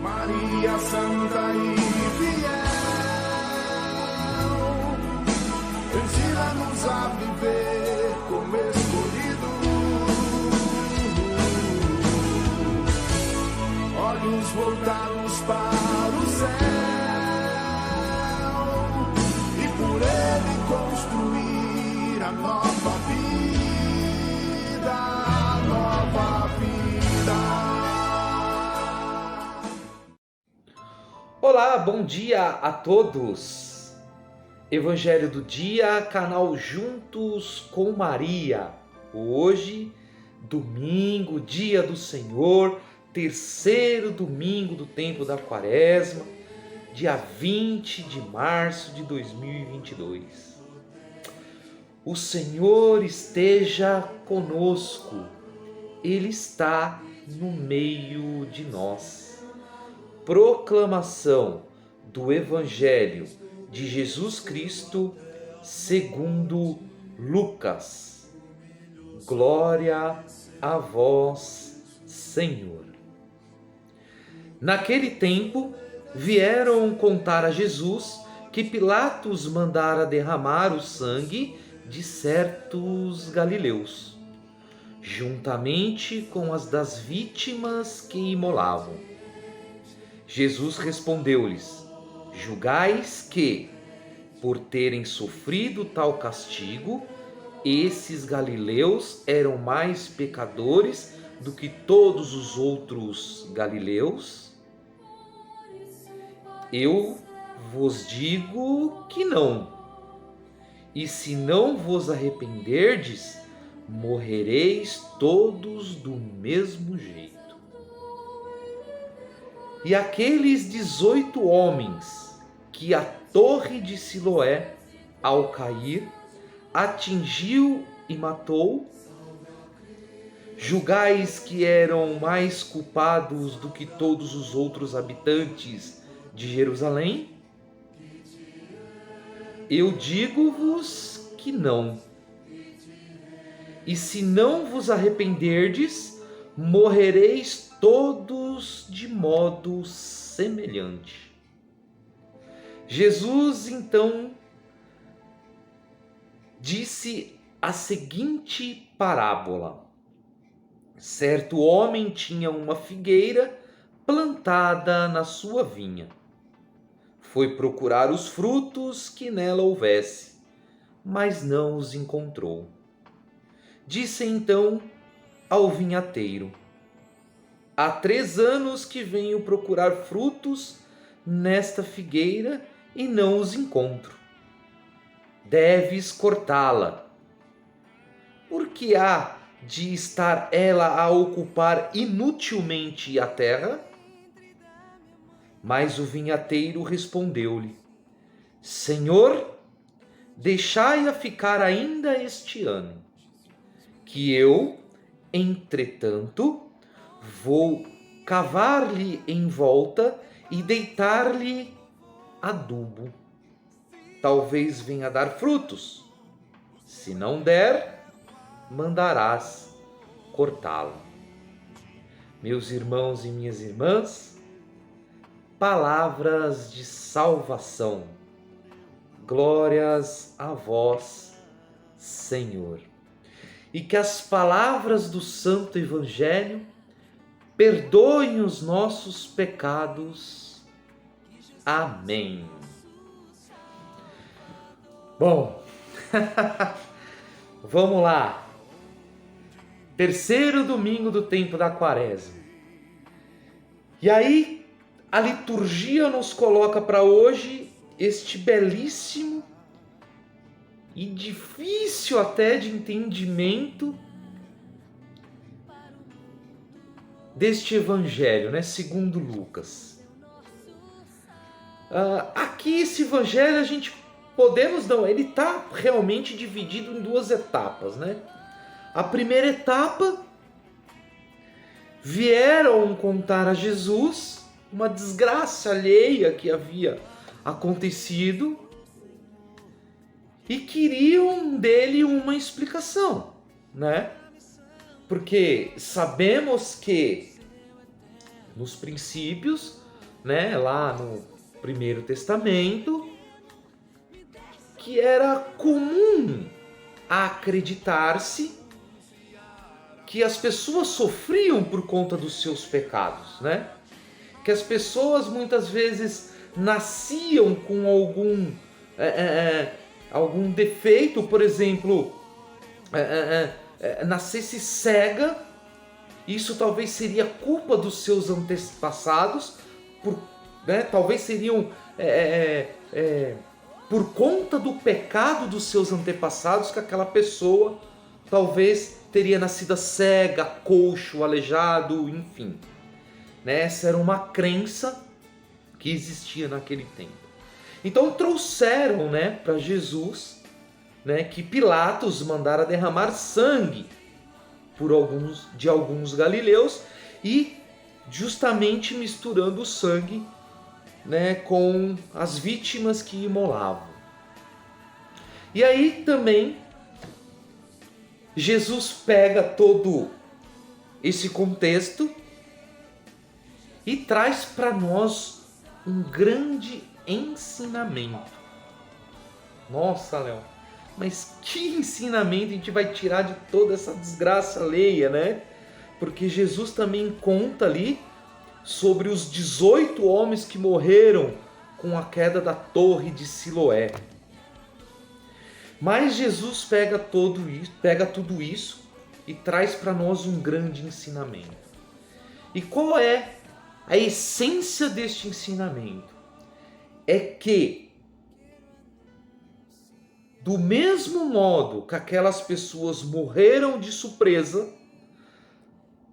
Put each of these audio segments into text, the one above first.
Maria Santa e fiel, ensina-nos a viver como escolhidos, olhos voltados para o céu, e por ele construir a nova vida, a nova vida. Olá, bom dia a todos! Evangelho do dia, canal Juntos com Maria. Hoje, domingo, dia do Senhor, terceiro domingo do tempo da Quaresma, dia 20 de março de 2022. O Senhor esteja conosco, Ele está no meio de nós. Proclamação do Evangelho de Jesus Cristo segundo Lucas. Glória a vós, Senhor. Naquele tempo, vieram contar a Jesus que Pilatos mandara derramar o sangue de certos galileus, juntamente com as das vítimas que imolavam. Jesus respondeu-lhes: julgais que, por terem sofrido tal castigo, esses galileus eram mais pecadores do que todos os outros galileus? Eu vos digo que não. E se não vos arrependerdes, morrereis todos do mesmo jeito. E aqueles 18 homens que a torre de Siloé, ao cair, atingiu e matou, julgais que eram mais culpados do que todos os outros habitantes de Jerusalém? Eu digo-vos que não. E se não vos arrependerdes, morrereis todos de modo semelhante. Jesus então disse a seguinte parábola: certo homem tinha uma figueira plantada na sua vinha. Foi procurar os frutos que nela houvesse, mas não os encontrou. Disse então ao vinhateiro: há 3 anos que venho procurar frutos nesta figueira e não os encontro. Deves cortá-la, porque há de estar ela a ocupar inutilmente a terra? Mas o vinhateiro respondeu-lhe: Senhor, deixai-a ficar ainda este ano, que eu, entretanto, vou cavar-lhe em volta e deitar-lhe adubo. Talvez venha a dar frutos. Se não der, mandarás cortá-la. Meus irmãos e minhas irmãs, palavras de salvação. Glórias a vós, Senhor. E que as palavras do Santo Evangelho perdoem os nossos pecados. Amém. Bom, vamos lá. Terceiro domingo do tempo da Quaresma. E aí, a liturgia nos coloca para hoje este belíssimo e difícil até de entendimento deste evangelho, né, segundo Lucas. Aqui esse evangelho a gente ele está realmente dividido em 2 etapas, né? A primeira etapa, vieram contar a Jesus uma desgraça alheia que havia acontecido e queriam dele uma explicação, né? Porque sabemos que nos princípios né, lá no Primeiro Testamento, que era comum acreditar-se que as pessoas sofriam por conta dos seus pecados, né? Que as pessoas muitas vezes nasciam com algum defeito, por exemplo, nascesse cega. Isso talvez seria culpa dos seus antepassados, né? Talvez seriam por conta do pecado dos seus antepassados que aquela pessoa talvez teria nascido cega, coxo, aleijado, enfim. Né? Essa era uma crença que existia naquele tempo. Então trouxeram, né, para Jesus, né, que Pilatos mandara derramar sangue de alguns galileus, e justamente misturando o sangue, né, com as vítimas que imolavam. E aí também Jesus pega todo esse contexto e traz para nós um grande ensinamento. Nossa, Léo, mas que ensinamento a gente vai tirar de toda essa desgraça alheia, né? Porque Jesus também conta ali sobre os 18 homens que morreram com a queda da torre de Siloé. Mas Jesus pega tudo isso e traz para nós um grande ensinamento. E qual é a essência deste ensinamento? É que, do mesmo modo que aquelas pessoas morreram de surpresa,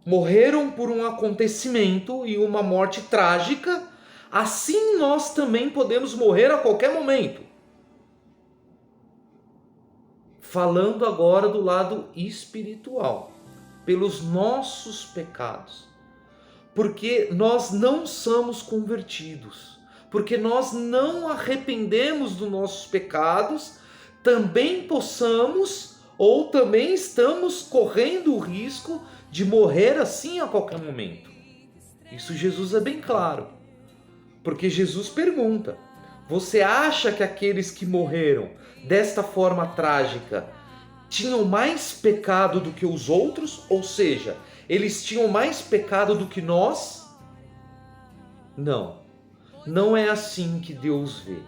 morreram por um acontecimento e uma morte trágica, assim nós também podemos morrer a qualquer momento. Falando agora do lado espiritual, pelos nossos pecados. Porque nós não somos convertidos, porque nós não arrependemos dos nossos pecados, também possamos ou também estamos correndo o risco de morrer assim a qualquer momento. Isso Jesus é bem claro, porque Jesus pergunta: você acha que aqueles que morreram desta forma trágica tinham mais pecado do que os outros? Ou seja, eles tinham mais pecado do que nós? Não, não é assim que Deus vê.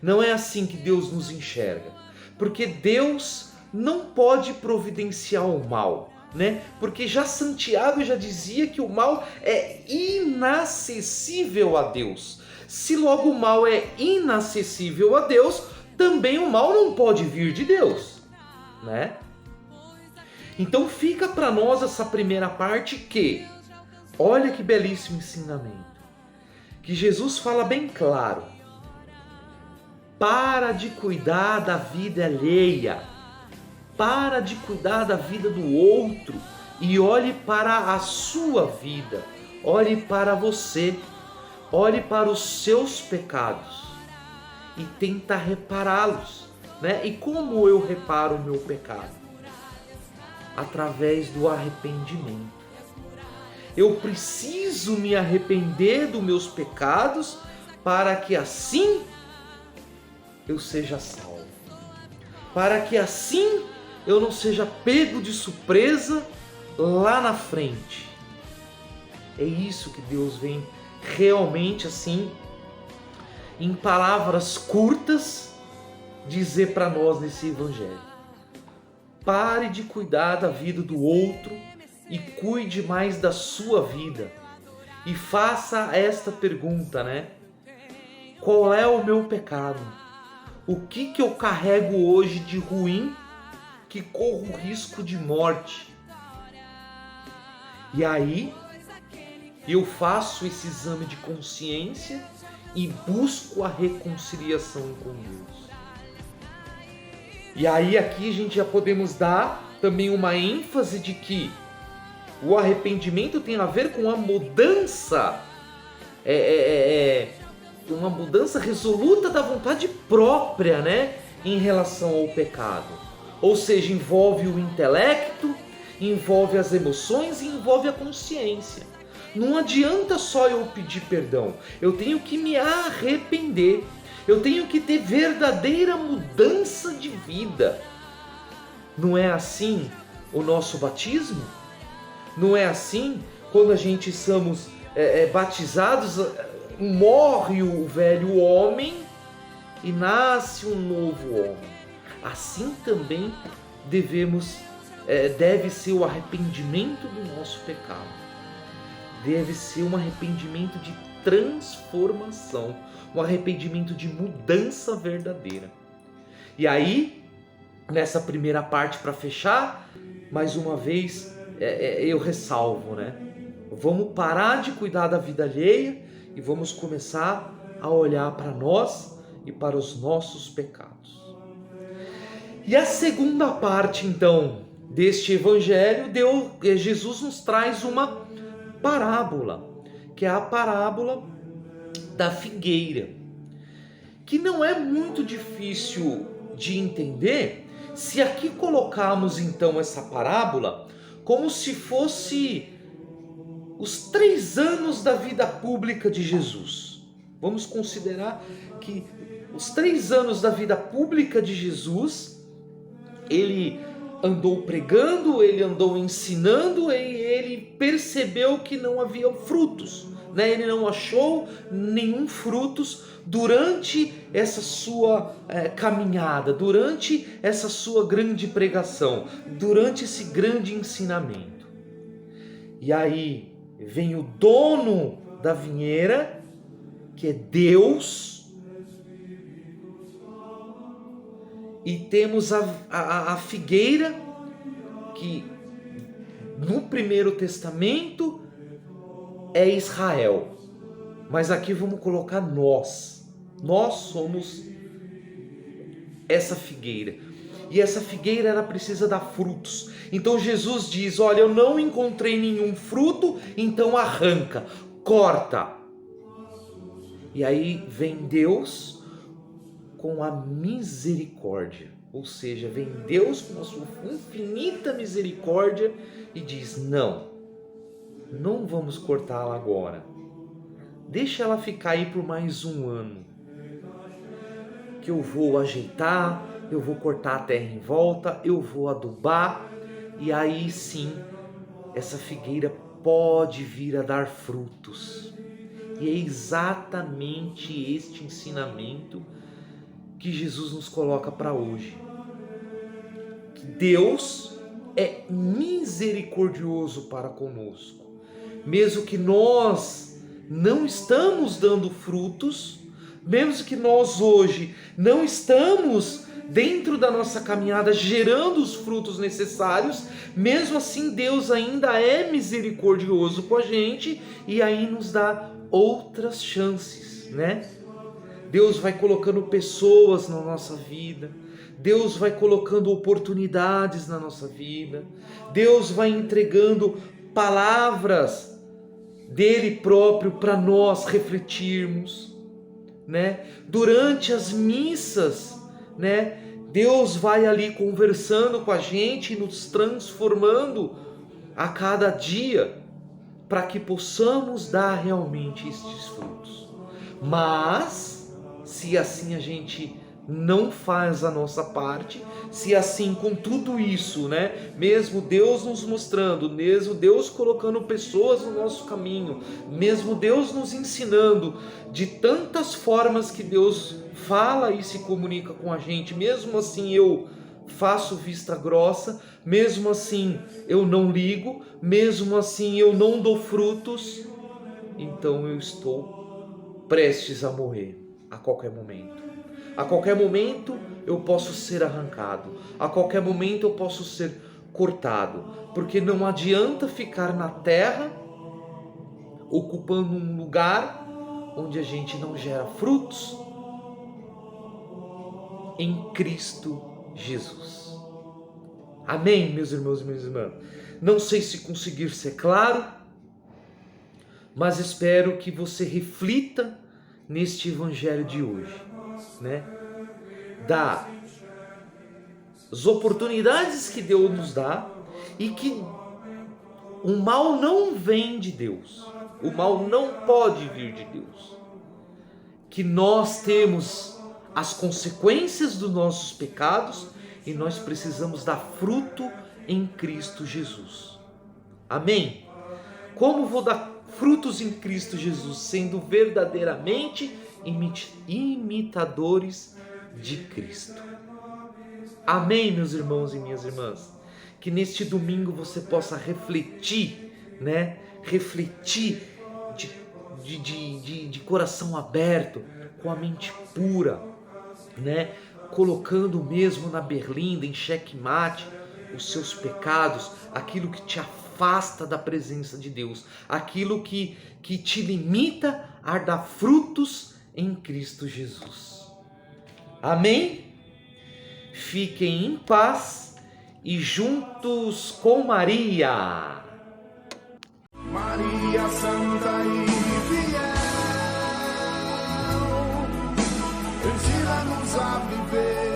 Não é assim que Deus nos enxerga. Porque Deus não pode providenciar o mal, né? Porque já Santiago já dizia que o mal é inacessível a Deus. Se logo o mal é inacessível a Deus, também o mal não pode vir de Deus, né? Então fica para nós essa primeira parte que, olha que belíssimo ensinamento, que Jesus fala bem claro: para de cuidar da vida alheia, para de cuidar da vida do outro e olhe para a sua vida, olhe para você, olhe para os seus pecados e tenta repará-los, né? E como eu reparo o meu pecado? Através do arrependimento. Eu preciso me arrepender dos meus pecados para que assim eu seja salvo. Para que assim eu não seja pego de surpresa lá na frente. É isso que Deus vem realmente assim, em palavras curtas, dizer para nós nesse evangelho. Pare de cuidar da vida do outro e cuide mais da sua vida. E faça esta pergunta, né? Qual é o meu pecado? O que eu carrego hoje de ruim que corro o risco de morte? E aí eu faço esse exame de consciência e busco a reconciliação com Deus. E aí aqui a gente já podemos dar também uma ênfase de que o arrependimento tem a ver com a mudança, uma mudança resoluta da vontade própria, né, em relação ao pecado. Ou seja, envolve o intelecto, envolve as emoções e envolve a consciência. Não adianta só eu pedir perdão, eu tenho que me arrepender, eu tenho que ter verdadeira mudança de vida. Não é assim o nosso batismo? Não é assim quando a gente somos batizados, morre o velho homem e nasce um novo homem. Assim também deve ser o arrependimento do nosso pecado. Deve ser um arrependimento de transformação, um arrependimento de mudança verdadeira. E aí, nessa primeira parte, para fechar, mais uma vez eu ressalvo, né? Vamos parar de cuidar da vida alheia e vamos começar a olhar para nós e para os nossos pecados. E a segunda parte, então, deste evangelho, Jesus nos traz uma parábola, que é a parábola da figueira, que não é muito difícil de entender se aqui colocarmos então essa parábola como se fosse os 3 anos da vida pública de Jesus. Vamos considerar que os 3 anos da vida pública de Jesus, ele andou pregando, ele andou ensinando, e ele percebeu que não havia frutos, né? Ele não achou nenhum frutos durante essa sua caminhada, durante essa sua grande pregação, durante esse grande ensinamento. E aí vem o dono da vinheira, que é Deus, e temos a figueira, que no Primeiro Testamento é Israel. Mas aqui vamos colocar nós. Nós somos essa figueira. E essa figueira, ela precisa dar frutos. Então Jesus diz, olha, eu não encontrei nenhum fruto, então arranca, corta. E aí vem Deus com a misericórdia, ou seja, vem Deus com a sua infinita misericórdia e diz, não vamos cortá-la agora, deixa ela ficar aí por mais 1 ano, que eu vou ajeitar, eu vou cortar a terra em volta, eu vou adubar, e aí sim, essa figueira pode vir a dar frutos. E é exatamente este ensinamento que Jesus nos coloca para hoje. Que Deus é misericordioso para conosco. Mesmo que nós não estamos dando frutos, mesmo que nós hoje não estamos dentro da nossa caminhada gerando os frutos necessários, mesmo assim Deus ainda é misericordioso com a gente e aí nos dá outras chances, né? Deus vai colocando pessoas na nossa vida, Deus vai colocando oportunidades na nossa vida, Deus vai entregando palavras dele próprio para nós refletirmos, né? Durante as missas, né? Deus vai ali conversando com a gente, nos transformando a cada dia, para que possamos dar realmente estes frutos. Mas se assim a gente não faz a nossa parte, se assim com tudo isso, né, mesmo Deus nos mostrando, mesmo Deus colocando pessoas no nosso caminho, mesmo Deus nos ensinando de tantas formas que Deus fala e se comunica com a gente, mesmo assim eu faço vista grossa, mesmo assim eu não ligo, mesmo assim eu não dou frutos, então eu estou prestes a morrer a qualquer momento. A qualquer momento eu posso ser arrancado, a qualquer momento eu posso ser cortado, porque não adianta ficar na terra ocupando um lugar onde a gente não gera frutos em Cristo Jesus. Amém, meus irmãos e minhas irmãs? Não sei se conseguir ser claro, mas espero que você reflita neste evangelho de hoje, né? Das oportunidades que Deus nos dá e que o mal não vem de Deus. O mal não pode vir de Deus. Que nós temos as consequências dos nossos pecados e nós precisamos dar fruto em Cristo Jesus. Amém? Como vou dar frutos em Cristo Jesus? Sendo verdadeiramente imitadores de Cristo. Amém, meus irmãos e minhas irmãs? Que neste domingo você possa refletir, né? Refletir de coração aberto, com a mente pura, né? Colocando mesmo na berlinda, em xeque-mate, os seus pecados, aquilo que te afasta da presença de Deus, aquilo que te limita a dar frutos em Cristo Jesus. Amém? Fiquem em paz e juntos com Maria. Maria Santa e fiel, ensina-nos a viver